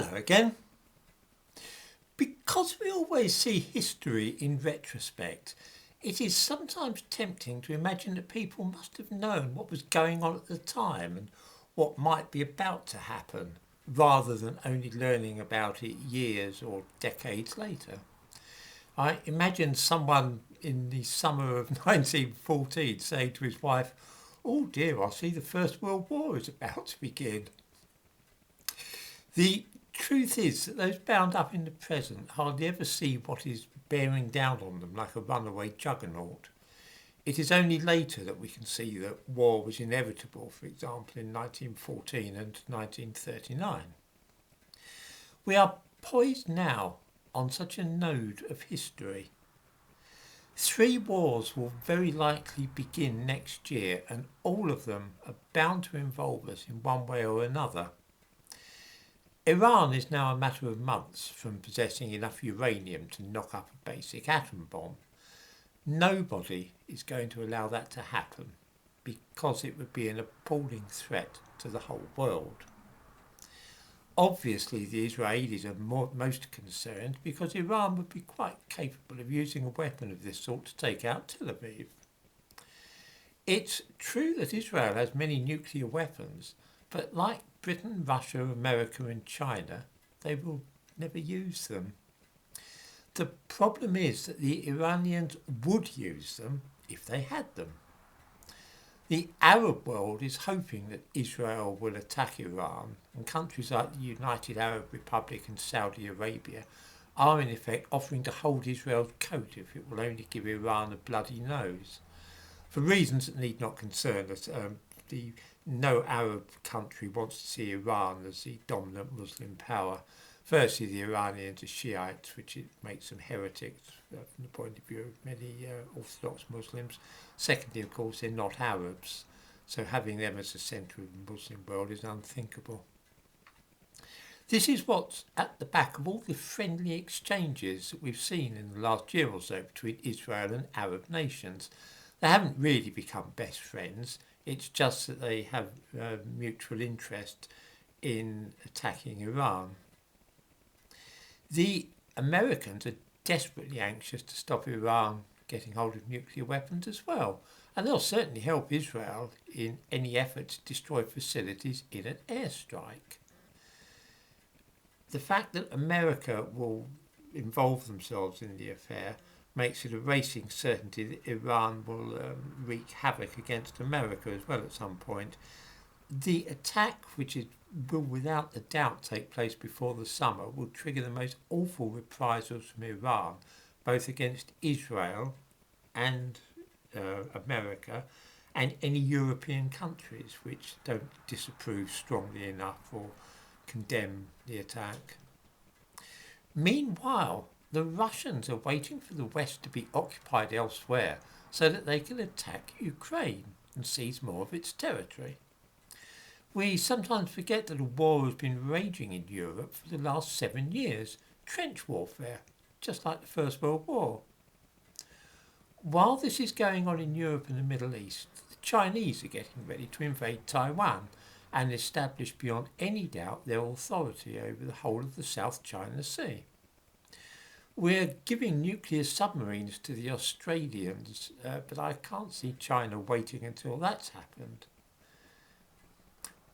Hello again. Because we always see history in retrospect, it is sometimes tempting to imagine that people must have known what was going on at the time and what might be about to happen, rather than only learning about it years or decades later. I imagine someone in the summer of 1914 saying to his wife, "Oh dear, I see the First World War is about to begin." The truth is that those bound up in the present hardly ever see what is bearing down on them like a runaway juggernaut. It is only later that we can see that war was inevitable, for example, in 1914 and 1939. We are poised now on such a node of history. 3 wars will very likely begin next year, and all of them are bound to involve us in one way or another. Iran is now a matter of months from possessing enough uranium to knock up a basic atom bomb. Nobody is going to allow that to happen because it would be an appalling threat to the whole world. Obviously, the Israelis are most concerned because Iran would be quite capable of using a weapon of this sort to take out Tel Aviv. It's true that Israel has many nuclear weapons, but like Britain, Russia, America and China, they will never use them. The problem is that the Iranians would use them if they had them. The Arab world is hoping that Israel will attack Iran, and countries like the United Arab Republic and Saudi Arabia are in effect offering to hold Israel's coat if it will only give Iran a bloody nose. For reasons that need not concern us, no Arab country wants to see Iran as the dominant Muslim power. Firstly, the Iranians are Shiites, which makes them heretics from the point of view of many Orthodox Muslims. Secondly, of course, they're not Arabs, so having them as the centre of the Muslim world is unthinkable. This is what's at the back of all the friendly exchanges that we've seen in the last year or so between Israel and Arab nations. They haven't really become best friends. It's just that they have mutual interest in attacking Iran. The Americans are desperately anxious to stop Iran getting hold of nuclear weapons as well, and they'll certainly help Israel in any effort to destroy facilities in an airstrike. The fact that America will involve themselves in the affair makes it a racing certainty that Iran will wreak havoc against America as well at some point. The attack, which will without a doubt take place before the summer, will trigger the most awful reprisals from Iran, both against Israel and America and any European countries which don't disapprove strongly enough or condemn the attack. Meanwhile, the Russians are waiting for the West to be occupied elsewhere so that they can attack Ukraine and seize more of its territory. We sometimes forget that a war has been raging in Europe for the last 7 years, trench warfare, just like the First World War. While this is going on in Europe and the Middle East, the Chinese are getting ready to invade Taiwan and establish beyond any doubt their authority over the whole of the South China Sea. We're giving nuclear submarines to the Australians, but I can't see China waiting until that's happened.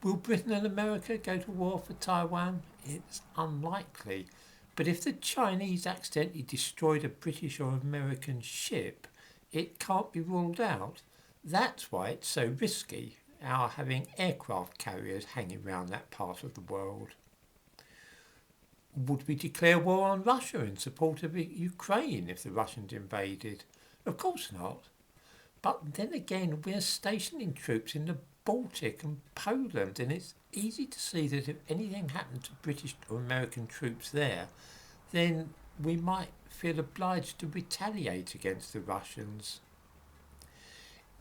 Will Britain and America go to war for Taiwan? It's unlikely, but if the Chinese accidentally destroyed a British or American ship, it can't be ruled out. That's why it's so risky, our having aircraft carriers hanging around that part of the world. Would we declare war on Russia in support of Ukraine if the Russians invaded? Of course not. But then again, we're stationing troops in the Baltic and Poland, and it's easy to see that if anything happened to British or American troops there, then we might feel obliged to retaliate against the Russians.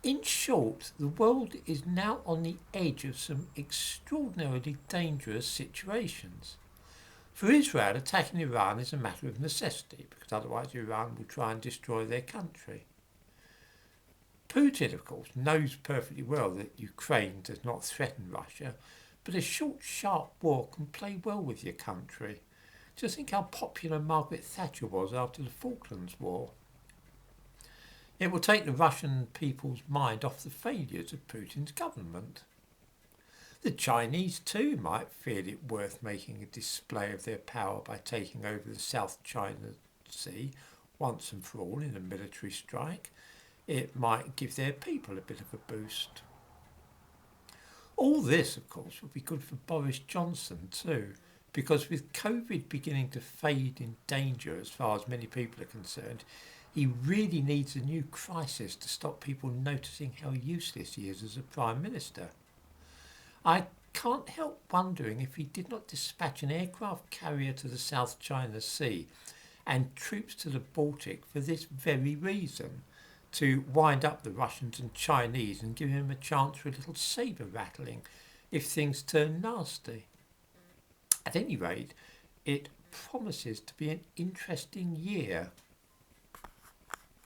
In short, the world is now on the edge of some extraordinarily dangerous situations. For Israel, attacking Iran is a matter of necessity, because otherwise Iran will try and destroy their country. Putin, of course, knows perfectly well that Ukraine does not threaten Russia, But a short, sharp war can play well with your country. Just think how popular Margaret Thatcher was after the Falklands War. It will take the Russian people's mind off the failures of Putin's government. The Chinese too might feel it worth making a display of their power by taking over the South China Sea once and for all in a military strike. It might give their people a bit of a boost. All this, of course, would be good for Boris Johnson too, because with COVID beginning to fade in danger as far as many people are concerned, he really needs a new crisis to stop people noticing how useless he is as a Prime Minister. I can't help wondering if he did not dispatch an aircraft carrier to the South China Sea and troops to the Baltic for this very reason, to wind up the Russians and Chinese and give him a chance for a little sabre rattling if things turn nasty. At any rate, it promises to be an interesting year.